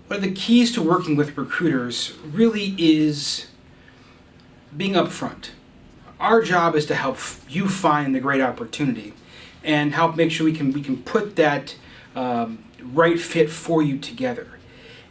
One of the keys to working with recruiters really is being upfront. Our job is to help you find the great opportunity and help make sure we can put that right fit for you together.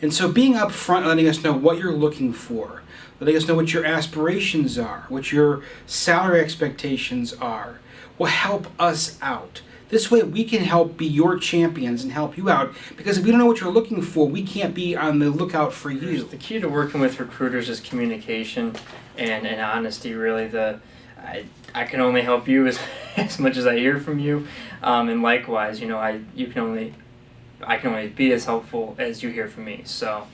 And so being upfront, letting us know what you're looking for, letting us know what your aspirations are, what your salary expectations are, will help us out. This way we can help be your champions and help you out, because if we don't know what you're looking for, we can't be on the lookout for you. The key to working with recruiters is communication and honesty, really. I can only help you as much as I hear from you, and likewise, I can only be as helpful as you hear from me. So,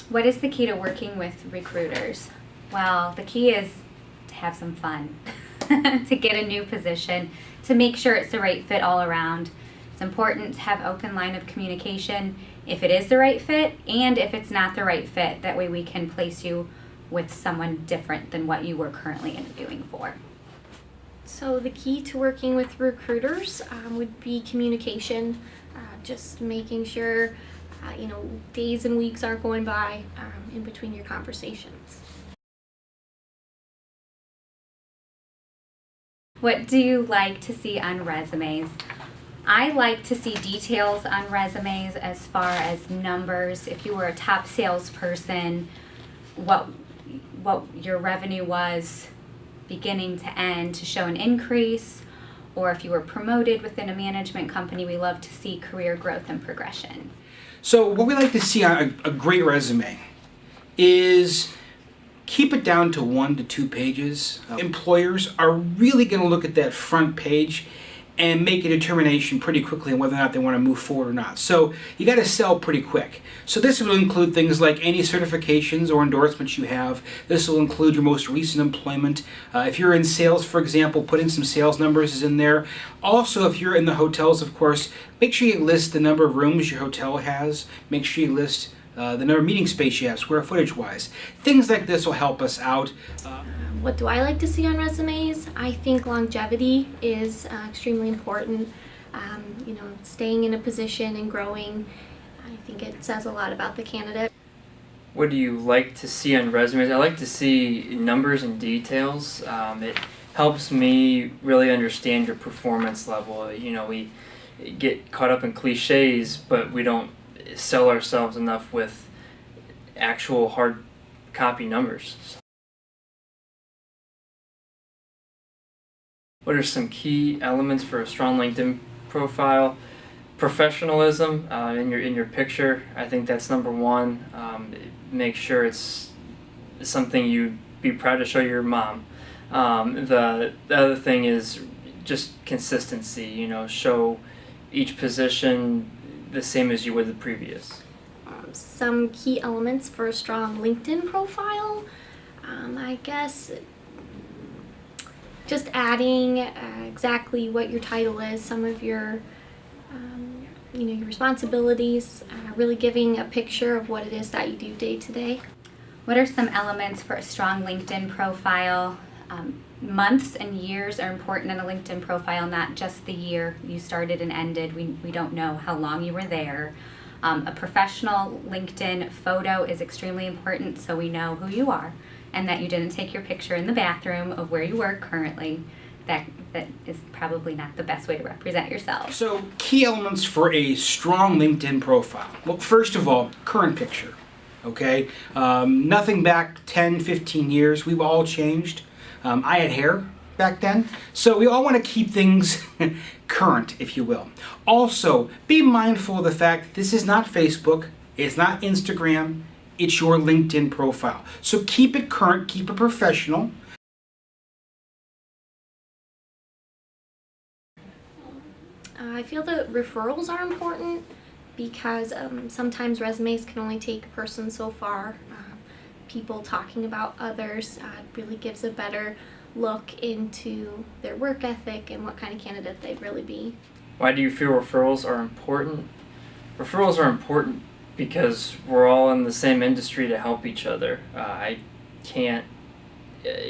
what is the key to working with recruiters? Well, the key is to have some fun, to get a new position, to make sure it's the right fit all around. It's important to have open line of communication if it is the right fit and if it's not the right fit. That way we can place you with someone different than what you were currently interviewing for. So the key to working with recruiters would be communication, just making sure days and weeks aren't going by in between your conversations. What do you like to see on resumes? I like to see details on resumes as far as numbers. If you were a top salesperson, what your revenue was beginning to end to show an increase, or if you were promoted within a management company, we love to see career growth and progression. So what we like to see on a great resume is keep it down to 1 to 2 pages. Employers are really going to look at that front page and make a determination pretty quickly on whether or not they want to move forward or not. So you got to sell pretty quick. So this will include things like any certifications or endorsements you have. This will include your most recent employment. If you're in sales, for example, put in some sales numbers in there. Also, if you're in the hotels, of course, make sure you list the number of rooms your hotel has. Make sure you list the number of meeting space you have, square footage wise. Things like this will help us out. What do I like to see on resumes? I think longevity is extremely important. Staying in a position and growing, I think it says a lot about the candidate. what do you like to see on resumes? I like to see numbers and details. It helps me really understand your performance level. We get caught up in cliches, but we don't sell ourselves enough with actual hard copy numbers. What are some key elements for a strong LinkedIn profile? Professionalism in your picture. I think that's number one. Make sure it's something you'd be proud to show your mom. The other thing is just consistency. Show each position the same as you would the previous. Some key elements for a strong LinkedIn profile, I guess just adding exactly what your title is, some of your your responsibilities, really giving a picture of what it is that you do day to day. What are some elements for a strong LinkedIn profile? Months and years are important in a LinkedIn profile, not just the year you started and ended. We don't know how long you were there. A professional LinkedIn photo is extremely important, so we know who you are and that you didn't take your picture in the bathroom of where you work currently. That is probably not the best way to represent yourself. So, key elements for a strong LinkedIn profile. Well, first of all, current picture. Okay? Nothing back 10, 15 years. We've all changed. I had hair back then. So we all want to keep things current, if you will. Also, be mindful of the fact that this is not Facebook, it's not Instagram, it's your LinkedIn profile. So keep it current, keep it professional. I feel that referrals are important because sometimes resumes can only take a person so far. People talking about others really gives a better look into their work ethic and what kind of candidate they'd really be. Why do you feel referrals are important? Referrals are important because we're all in the same industry to help each other. I can't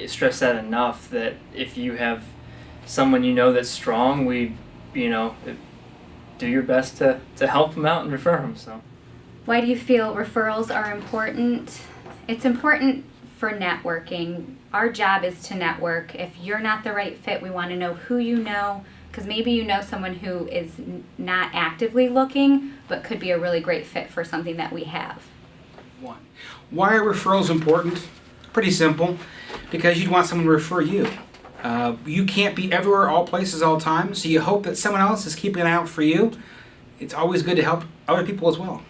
stress that enough, that if you have someone that's strong, do your best to help them out and refer them. So, Why do you feel referrals are important? It's important for networking. Our job is to network. If you're not the right fit, we want to know who you know, because maybe you know someone who is not actively looking, but could be a really great fit for something that we have. Why are referrals important? Pretty simple, because you'd want someone to refer you. You can't be everywhere, all places, all time, so you hope that someone else is keeping an eye out for you. It's always good to help other people as well.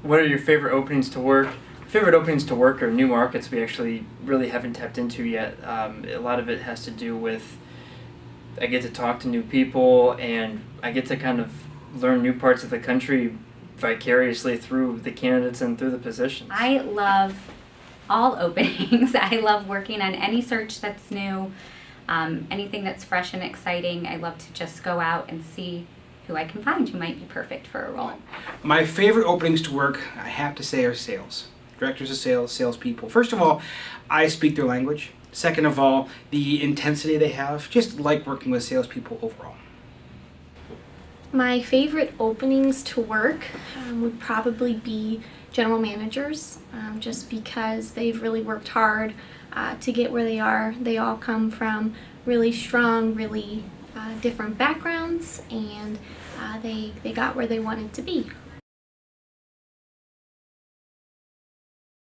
What are your favorite openings to work? Favorite openings to work are new markets we actually really haven't tapped into yet. A lot of it has to do with I get to talk to new people, and I get to kind of learn new parts of the country vicariously through the candidates and through the positions. I love all openings. I love working on any search that's new, anything that's fresh and exciting. I love to just go out and see who I can find who might be perfect for a role. My favorite openings to work, I have to say, are sales. Directors of sales, salespeople. First of all, I speak their language. Second of all, the intensity they have. Just like working with salespeople overall. My favorite openings to work would probably be general managers, just because they've really worked hard to get where they are. They all come from really strong, really different backgrounds, and they got where they wanted to be.